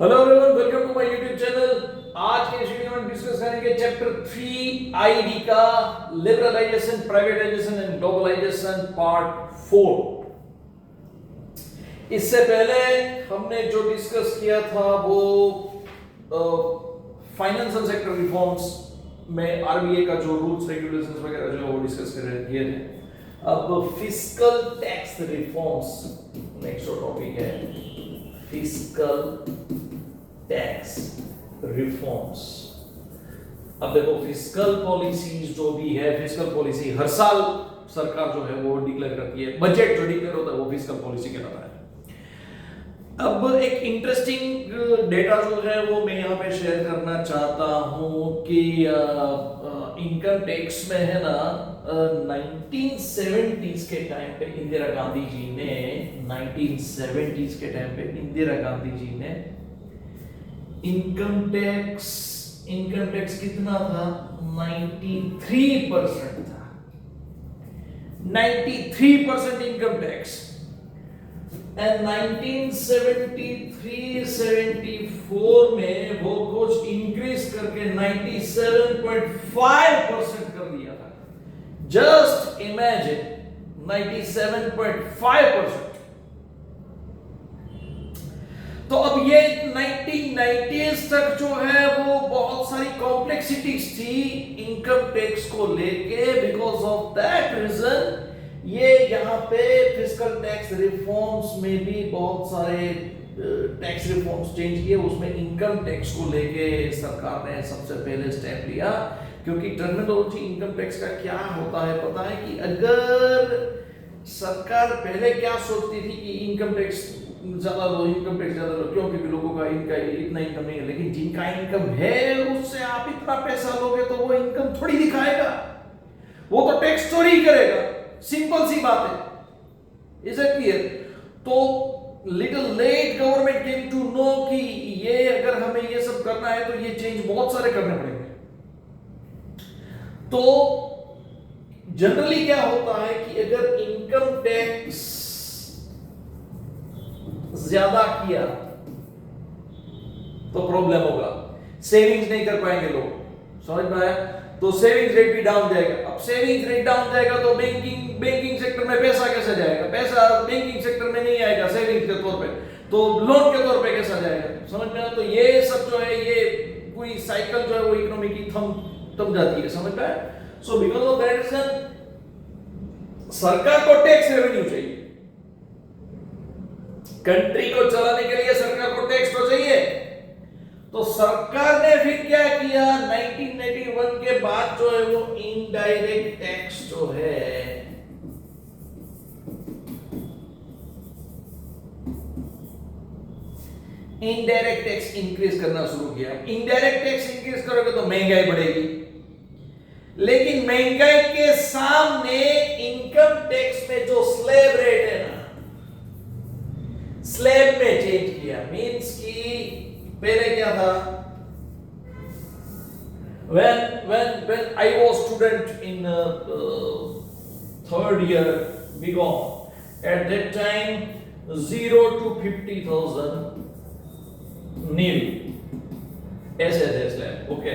Hello everyone, welcome to my YouTube channel. आज के इस वीडियो में डिस्कस करेंगे चैप्टर 3 आईडी का liberalisation, privatisation and globalisation part 4। इससे पहले हमने जो डिस्कस किया था वो फाइनेंशियल सेक्टर रिफॉर्म्स में आरबीआई का जो रूल्स रेगुलेशंस वगैरह जो वो डिस्कस किए थे। अब fiscal tax reforms next topic है, फिस्कल टैक्स रिफॉर्म्स। अब देखो, फिस्कल पॉलिसीज जो भी है, फिस्कल पॉलिसी हर साल सरकार जो है वो डिक्लेयर करती है। बजट जो डिक्लेयर होता है वो फिस्कल पॉलिसी कहलाता है। अब एक इंटरेस्टिंग डेटा जो है वो मैं यहाँ पे शेयर करना चाहता हूँ कि इनकम टैक्स में है ना, 1970s के टाइम पे इंदिरा गांधी जी ने 1970s के टाइम पे इंदिरा गांधी जी ने इनकम टैक्स कितना था? 93% था। 93% इनकम टैक्स। एंड 1973-74 में वो कुछ इंक्रीज करके 97.5% कर दिया था। Just imagine, 97.5%। तो अब ये 1990s तक जो है वो बहुत सारी कॉम्प्लेक्सिटीज थी इनकम टैक्स को लेके। बिकॉज ऑफ दैट रीजन ये यहाँ पे फिस्कल टैक्स रिफॉर्म्स में भी बहुत सारे टैक्स रिफॉर्म्स चेंज किए। उसमें इनकम टैक्स को लेके सरकार ने सबसे पहले स्टेप लिया, क्योंकि टर्मिनोलॉजी इनकम टैक्स का क्या होता है पता है कि अगर सरकार पहले क्या सोचती थी कि इनकम टैक्स ज्यादा लो, इनकम टैक्स ज्यादा लो, क्यों? क्योंकि लोगों का इनका इतना इनकम नहीं है। लेकिन जिनका इनकम है उससे आप इतना पैसा लोगे तो वो इनकम थोड़ी दिखाएगा, वो तो टैक्स चोरी करेगा। सिंपल सी बात है, इज इट क्लियर? तो little late government came to know कि ये अगर हमें ये सब करना है तो ये चेंज बहुत सारे करने पड़ेंगे। तो जनरली क्या होता है कि अगर इनकम टैक्स ज्यादा किया तो प्रॉब्लम होगा, सेविंग्स नहीं कर पाएंगे लोग, समझ में आया? तो सेविंग्स रेट भी डाउन जाएगा। अब सेविंग्स रेट डाउन जाएगा तो बैंकिंग सेक्टर में पैसा कैसे जाएगा? पैसा बैंकिंग सेक्टर में नहीं आएगा सेविंग्स के तौर पे, तो लोन के तौर पे कैसा जाएगा? समझ में आया? तो ये सब जो है, ये पूरी साइकिल जो है वो इकोनॉमी की थम जाती है, समझ में आया? So because of that reason सरकार को टैक्स रेवेन्यू चाहिए। कंट्री को चलाने के लिए सरकार को टैक्स तो चाहिए। तो सरकार ने फिर क्या किया? 1991 के बाद जो है वो इनडायरेक्ट टैक्स जो है, इनडायरेक्ट टैक्स इंक्रीज करना शुरू किया। इनडायरेक्ट टैक्स इंक्रीज करोगे तो महंगाई बढ़ेगी, लेकिन महंगाई के सामने इनकम टैक्स में जो स्लैब रेट है ना, स्लैब में चेंज किया। मींस कि पहले क्या था? when I was student in third year BCom, at that time 0 to 50,000 nil ऐसे थे स्लैब, ओके।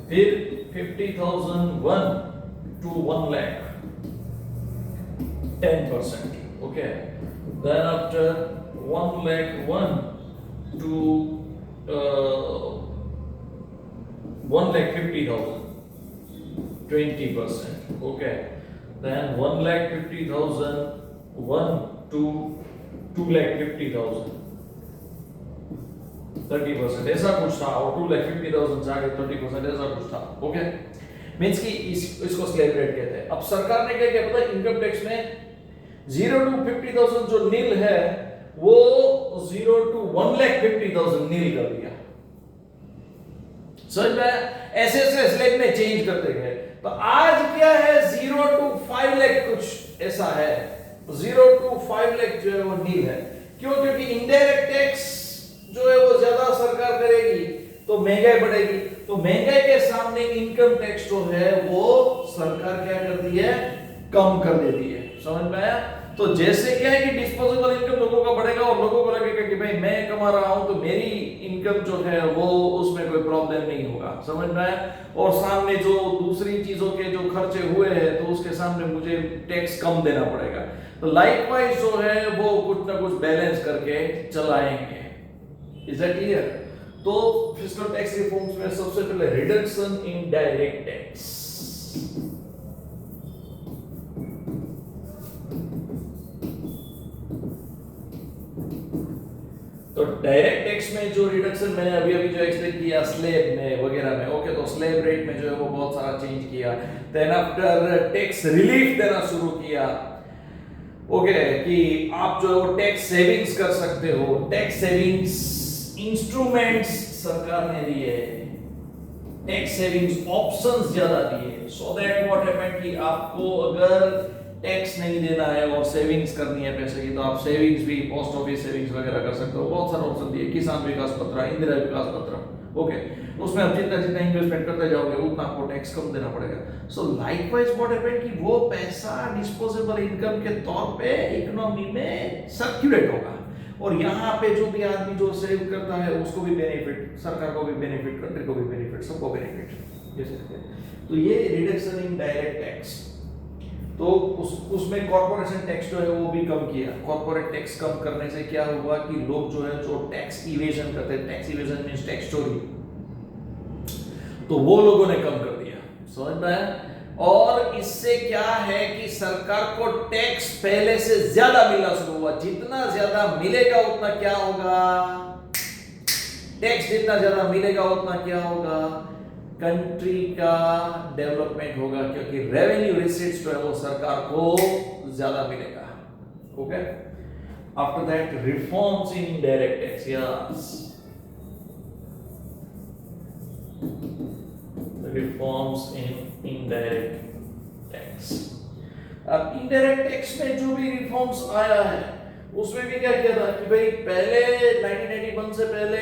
फिर 50,001 to 1 lakh 10%, okay. Then after 1 lakh 1 to 1,50,000 20%, okay. Then 1,50,000 1 to 2,50,000 30%, ऐसा कुछ था। और 2,50,000 जाके 30% ऐसा कुछ था, ओके। मींस कि इसको स्लैब रेट कहते हैं। अब सरकार ने क्या किया पता है? इनकम टैक्स में 0 to 50,000 जो नील है वो 0 to 1,50,000 नील कर दिया। समझ में? ऐसे ऐसे स्लैब में चेंज करते गए। तो आज क्या है? 0 to 5 लाख कुछ ऐसा है। 0 to 5 लाख जो है वो नील है। क्यों? क्योंकि इनडायरेक्ट टैक्स जो है वो ज्यादा सरकार करेगी तो महंगाई बढ़ेगी। तो महंगाई के सामने इनकम टैक्स जो है वो सरकार क्या करती है? कम कर देती है। समझ में आया? तो जैसे क्या है कि डिस्पोजेबल इनकम लोगों का बढ़ेगा और लोगों को लगेगा कि भाई मैं कमा रहा हूं तो मेरी इनकम इनकम जो है वो उसमें कोई प्रॉब्लम नहीं होगा, समझ में आया। और सामने जो दूसरी चीजों के जो खर्चे हुए हैं तो उसके सामने मुझे टैक्स कम देना पड़ेगा। तो लाइकवाइज जो है वो कुछ ना कुछ बैलेंस करके चलाएंगे। Is that clear? तो फिस्कल टैक्स रिफॉर्म्स में सबसे पहले रिडक्शन इन डायरेक्ट टैक्स। तो डायरेक्ट टैक्स में जो रिडक्शन मैंने अभी अभी जो एक्सप्लेन किया स्लैब में वगैरह में, ओके, तो स्लैब रेट में जो है वो बहुत सारा चेंज किया। देन आफ्टर टैक्स रिलीफ देना शुरू किया, ओके, कि आप जो है वो टैक्स सेविंग्स कर सकते हो। टैक्स सेविंग्स इंस्ट्रूमेंट्स सरकार ने दिए, टैक्स सेविंग्स ऑप्शंस ज्यादा दिए, सो दैट व्हाट हैपेंड कि आपको अगर टैक्स नहीं देना है और सेविंग्स करनी है पैसे की, तो आप सेविंग्स भी पोस्ट ऑफिस सेविंग्स वगैरह कर सकते हो। बहुत सारे ऑप्शन दिए, किसान विकास पत्र, इंदिरा विकास पत्र, ओके, उसमें आप जितना जितना इन्वेस्टमेंट करते जाओगे उतना आपको टैक्स कम देना पड़ेगा। सो लाइकवाइज व्हाट हैपेंड कि वो पैसा डिस्पोजेबल इनकम के तौर पे इकोनॉमी में सर्कुलेट होगा, और यहाँ पे जो भी आदमी जो सेव करता है उसको भी बेनिफिट, सरकार को भी बेनिफिट, कंट्री को भी बेनिफिट, सबको बेनिफिट। तो ये रिडक्शन इन डायरेक्ट टैक्स। तो उसमें कॉर्पोरेशन टैक्स जो है वो भी कम किया। कॉर्पोरेट टैक्स कम करने से क्या हुआ कि लोग जो है जो टैक्स इवेजन करते हैं, टैक्स इवेजन मींस टैक्स चोरी, तो वो लोगों ने कम कर दिया, समझ में आया। और इससे क्या है कि सरकार को टैक्स पहले से ज्यादा मिलना शुरू हुआ। जितना ज्यादा मिलेगा उतना क्या होगा, टैक्स जितना ज्यादा मिलेगा उतना क्या होगा, कंट्री का डेवलपमेंट होगा, क्योंकि रेवेन्यू रिसीट्स जो है वो सरकार को ज्यादा मिलेगा, okay. After that reforms in direct tax, yes, reforms in indirect tax. अब इनडायरेक्ट टैक्स में जो भी रिफॉर्म्स आया है उसमें भी क्या किया था कि भाई पहले 1991 से पहले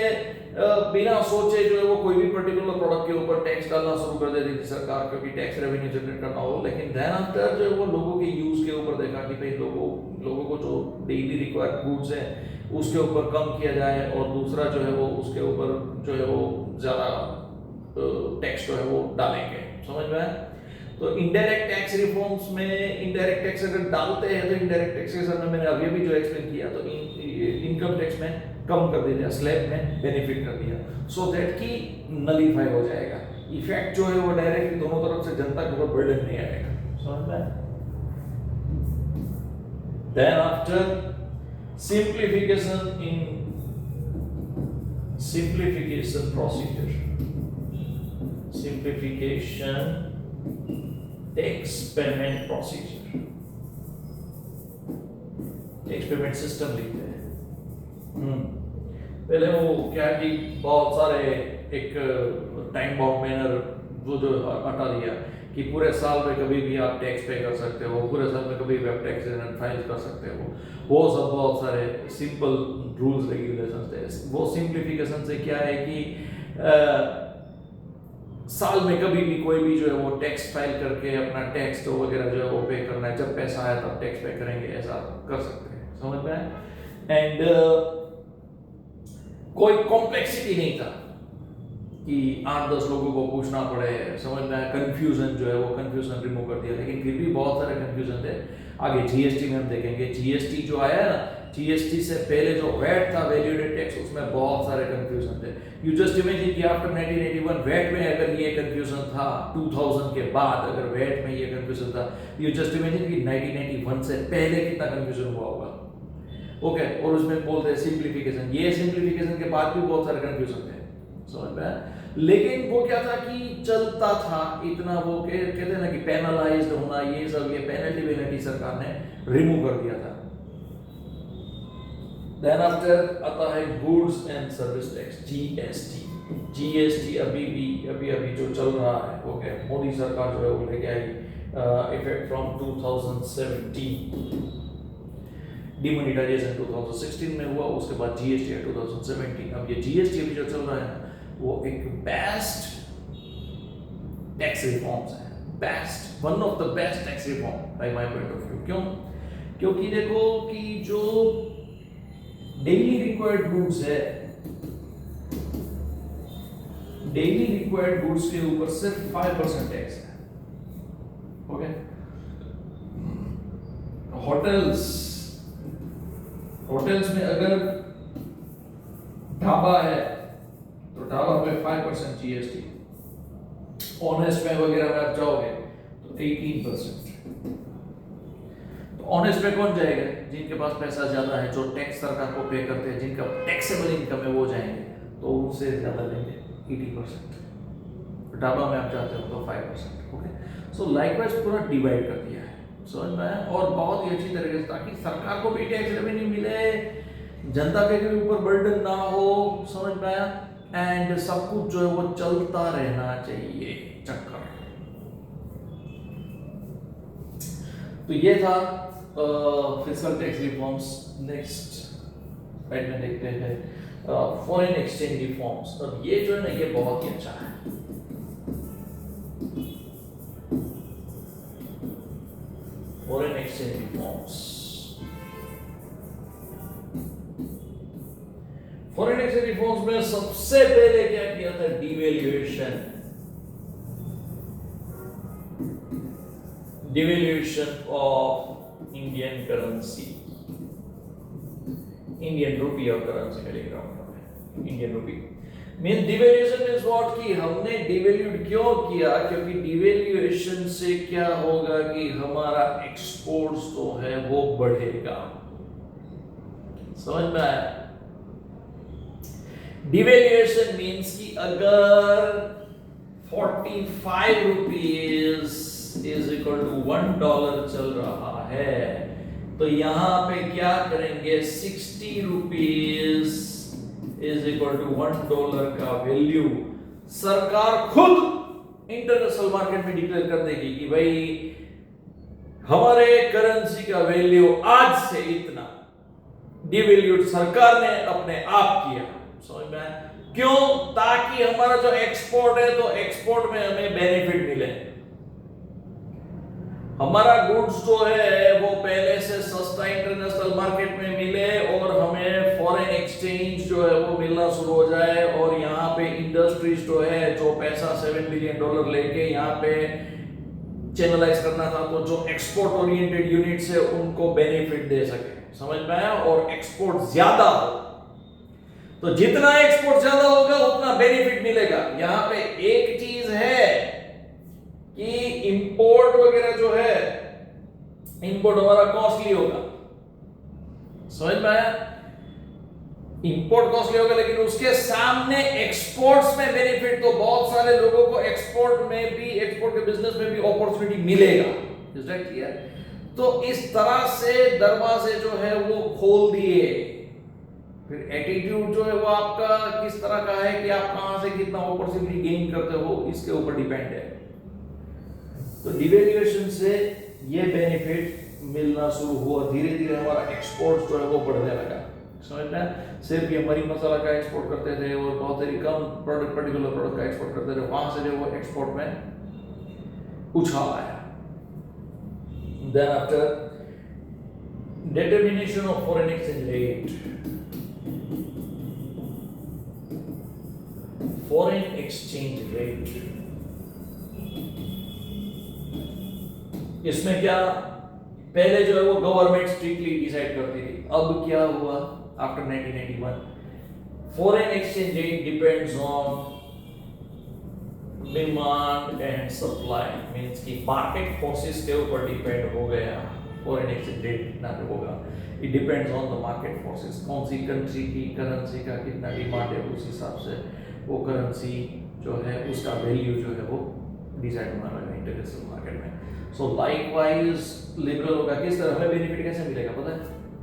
बिना सोचे जो है वो कोई भी पर्टिकुलर प्रोडक्ट के ऊपर टैक्स डालना शुरू कर देती थी सरकार, क्योंकि टैक्स रेवेन्यू जनरेट करना हो। लेकिन देन आफ्टर जो है वो लोगों के यूज के ऊपर देखा कि भाई लोगों को जो डेली रिक्वायर्ड गुड्स है उसके ऊपर कम किया जाए, और दूसरा जो है वो उसके ऊपर जो है वो ज्यादा टैक्स जो है वो डालेंगे, समझ में आया। तो इनडायरेक्ट टैक्स रिफॉर्म्स में इनडायरेक्ट टैक्स अगर डालते हैं तो इनडायरेक्ट टैक्स के साथ मैंने अभी भी जो एक्सप्लेन किया, तो इनकम टैक्स में कम कर दिया, स्लैब में बेनिफिट कर दिया, सो दैट कि नलीफाई हो जाएगा। इफेक्ट जो है वो डायरेक्टली दोनों तरफ से जनता के ऊपर बर्डन नहीं आएगा, समझ में। Then after simplification procedure, simplification tax payment procedure, tax payment system लिखते हैं। पहले वो क्या है कि बहुत सारे एक टाइम बाउंड मैनर जो हटा दिया कि पूरे साल में कभी भी आप टैक्स पे कर सकते हो, पूरे साल में कभी भी आप टैक्स रिटर्न फाइल कर सकते हो, वो सब बहुत सारे सिंपल रूल्स रेगुलेशंस थे। वो सिंप्लीफिकेशन से क्या है कि साल में कभी भी कोई भी जो है वो टैक्स फाइल करके अपना टैक्स तो वगैरह जो है वो पे करना है, जब पैसा आया तब टैक्स पे करेंगे, ऐसा कर सकते हैं, समझ में आया। एंड कोई कॉम्प्लेक्सिटी नहीं था कि 8-10 लोगों को पूछना पड़े, समझ में आया। कंफ्यूजन जो है वो कंफ्यूजन रिमूव कर दिया, लेकिन फिर भी बहुत सारे कंफ्यूजन थे। आगे जीएसटी में हम देखेंगे, जीएसटी जो आया ना, जीएसटी से पहले जो वैट था, वैल्यू एडेड टैक्स, उसमें बहुत सारे कंफ्यूजन थे। यू जस्ट इमेजिन कि आफ्टर 1981 वैट में अगर ये कंफ्यूजन था, 2000 के बाद अगर वैट में ये कंफ्यूजन था, यू जस्ट इमेजिन कि 1981 से पहले कितना कंफ्यूजन हुआ होगा, ओके। और उसमें बोलते हैं सिंप्लीफिकेशन, ये सिंप्लीफिकेशन के बाद भी बहुत सारे कंफ्यूजन थे, समझ में। लेकिन वो क्या था कि चलता था इतना, वो कहते हैं ना कि पेनलाइज्ड होना, ये सब, ये पेनल्टी सरकार ने रिमूव कर दिया था। देन आफ्टर आता है goods and service tax, GST. GST अभी जो चल रहा है, ओके, मोदी सरकार जो है वो लेके आई इफेक्ट फ्रॉम 2017, डिमोनेटाइजेशन 2016 में हुआ, उसके बाद जीएसटी है 2017। अब ये जीएसटी अभी जो चल रहा है वो एक बेस्ट टैक्स रिफॉर्म्स है, best, one of the best tax reform by my point of view. क्यों? क्योंकि देखो कि जो डेली रिक्वायर्ड गुड्स है डेली रिक्वायर्ड गुड्स के ऊपर सिर्फ 5% टैक्स है। ओके, होटल्स में अगर ढाबा है तो ढाबा पे 5% जीएसटी, ऑनेस्ट में वगैरह में आप जाओगे तो 18%। तो ऑनेस्ट में कौन जाएगा? जिनके पास पैसा ज्यादा है, जो टैक्स सरकार को पे करते हैं, जिनका टैक्सेबल इनकम है वो जाएंगे, तो उनसे ज्यादा लेंगे 80%। ढाबा में आप जाते हो तो 5%। ओके, सो लाइकवाइज पूरा डिवाइड कर दिया है, समझ में आया? और बहुत ही अच्छी तरीके से, ताकि सरकार को भी टैक्स रेवेन्यू मिले, जनता के भी ऊपर बर्डन ना हो, समझ में आया? एंड सब कुछ जो है वो चलता रहना चाहिए चक्कर। तो ये था fiscal tax reforms. Next slide में देखते हैं फॉरेन एक्सचेंज रिफॉर्म्स। अब ये जो है ना, ये बहुत ही अच्छा है। Foreign exchange reforms, foreign exchange reforms में सबसे पहले क्या किया था? Devaluation of Indian currency, Indian rupee और करेंसी में लिख रहा हूं, Indian rupee mean devaluation means what, कि हमने डिवैल्यूड क्यों किया? क्योंकि डिवैल्यूएशन से क्या होगा कि हमारा एक्सपोर्ट्स तो है वो बढ़ेगा। समझ में आया? डिवैल्यूएशन मींस कि अगर 45 रुपीज इज इक्वल टू $1 चल रहा है, तो यहां पे क्या करेंगे? 60 रुपीज इज इक्वल टू $1 का वैल्यू सरकार खुद इंटरनेशनल मार्केट में डिक्लेयर कर देगी कि भाई हमारे करेंसी का वैल्यू आज से इतना। डिवैल्यूड सरकार ने अपने आप किया। समझ में आया? क्यों? ताकि हमारा जो एक्सपोर्ट है, तो एक्सपोर्ट में हमें बेनिफिट मिले, हमारा गुड्स जो है वो पहले से सस्ता इंटरनेशनल मार्केट में मिले, और हमें फॉरेन एक्सचेंज जो है वो मिलना शुरू हो जाए, और यहाँ पे इंडस्ट्रीज जो है, जो पैसा $7 बिलियन लेके यहाँ पे चैनलाइज करना था, तो जो एक्सपोर्ट ओरिएंटेड यूनिट्स है उनको बेनिफिट दे सके। समझ में आया? और एक्सपोर्ट ज्यादा हो, तो जितना एक्सपोर्ट ज्यादा होगा उतना बेनिफिट मिलेगा। यहाँ पे एक चीज है कि इंपोर्ट वगैरह जो है, इंपोर्ट हमारा कॉस्टली होगा। समझ में आया? इंपोर्ट कॉस्टली होगा, लेकिन उसके सामने एक्सपोर्ट्स में बेनिफिट, तो बहुत सारे लोगों को एक्सपोर्ट में भी, एक्सपोर्ट के बिजनेस में भी अपॉर्चुनिटी मिलेगा। Is that clear? तो इस तरह से दरवाजे जो है वो खोल दिए। फिर एटीट्यूड जो है वो आपका किस तरह का है, कि आप कहां से कितना अपॉर्चुनिटी गेन करते हो, इसके ऊपर डिपेंड है। तो डिवैल्यूएशन से ये बेनिफिट मिलना शुरू हुआ, धीरे धीरे हमारा एक्सपोर्ट जो है वो बढ़ने लगा। समझ में? सिर्फ ये मरी मसाला का एक्सपोर्ट करते थे और बहुत सारी कम प्रोडक्ट, पर्टिकुलर प्रोडक्ट का एक्सपोर्ट करते थे, वहां से जो वो एक्सपोर्ट में उछाल आया। Then after determination of foreign exchange rate, foreign exchange rate, इसमें क्या पहले जो है वो गवर्नमेंट स्ट्रिक्टली डिसाइड करती थी। अब क्या हुआ after 1981? Foreign exchange rate depends on demand and supply, means कि मार्केट फोर्सेस के ऊपर डिपेंड हो गया फॉरेन एक्सचेंज रेट कितना होगा। It depends on the market forces, कौन सी कंट्री की करेंसी का कितना डिमांड है, उस हिसाब से वो करेंसी जो है उसका वैल्यू जो है वो डिसाइड होना लगा इंटरनेशनल मार्केट में। सो लाइकवाइज लिबरल होगा। किस तरह हमें बेनिफिट कैसे मिलेगा पता है?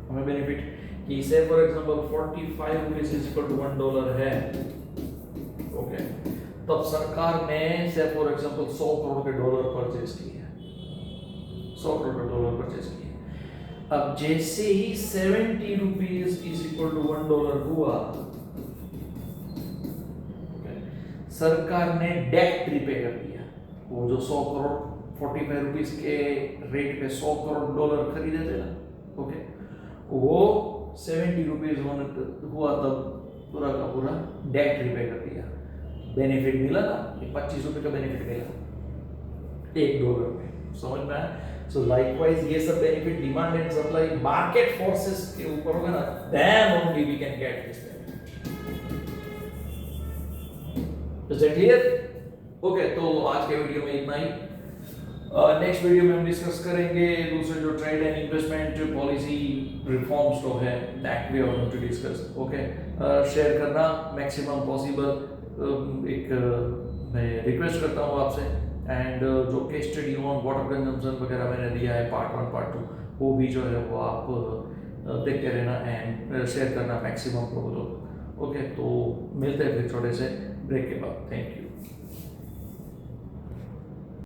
हमें बेनिफिट कि से for example 45 rupees is equal to $1 है, ओके, तब सरकार ने से फॉर एग्जांपल 100 करोड़ के डॉलर परचेज किए, 100 करोड़ के डॉलर परचेज किए। अब जैसे ही 70 रुपीस इज इक्वल टू $1 हुआ, सरकार ने डेट रिपे कर दिया। वो जो 100 करोड़ 45 रुपीस के रेट पे 100 करोड़ डॉलर खरीदे थे ना, ओके, वो 70 रुपीस हुआ तब पूरा का पूरा डेट रिपे कर दिया। बेनिफिट मिला ना, ये 25 रुपए का बेनिफिट मिला $1 में, समझ में आया? सो लाइकवाइज ये सब benefit demand and supply market forces के ऊपर होगा ना, then only we can get this benefit. Is it clear? Okay, तो आज के वीडियो में इतना ही। नेक्स्ट वीडियो में हम डिस्कस करेंगे दूसरे जो trade and investment policy reforms जो है, that we are going to discuss. Okay, share करना मैक्सिमम पॉसिबल। एक मैं रिक्वेस्ट करता हूँ आपसे, एंड जो case study on water consumption वगैरह मैंने दिया है पार्ट 1 पार्ट 2, वो भी जो है वो आप देखते रहना एंड शेयर करना मैक्सिमम को। ओके, तो मिलते हैं फिर थोड़े से ब्रेक के बाद। Thank you.